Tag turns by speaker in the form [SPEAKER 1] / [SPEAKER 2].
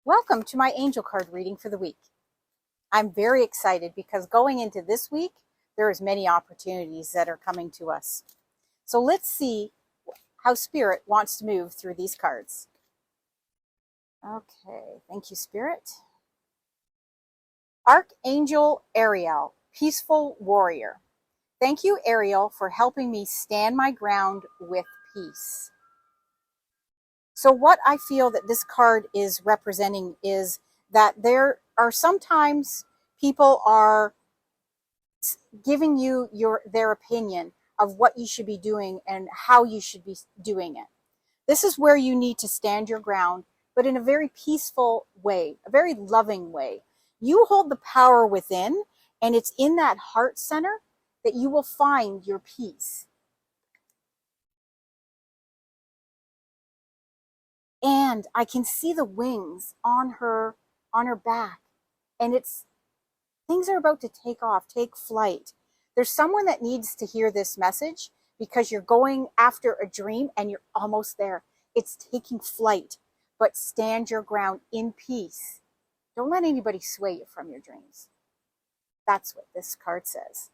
[SPEAKER 1] Welcome to my angel card reading for the week. I'm very excited because going into this week, there is many opportunities that are coming to us. So let's see how Spirit wants to move through these cards. Okay, thank you, Spirit. Archangel Ariel, Peaceful Warrior. Thank you, Ariel, for helping me stand my ground with peace. So what I feel that this card is representing is that there are sometimes people are giving you their opinion of what you should be doing and how you should be doing it. This is where you need to stand your ground, but in a very peaceful way, a very loving way. You hold the power within, and it's in that heart center that you will find your peace. And I can see the wings on her back, and things are about to take off, take flight. There's someone that needs to hear this message because you're going after a dream and you're almost there. It's taking flight, but stand your ground in peace. Don't let anybody sway you from your dreams. That's what this card says.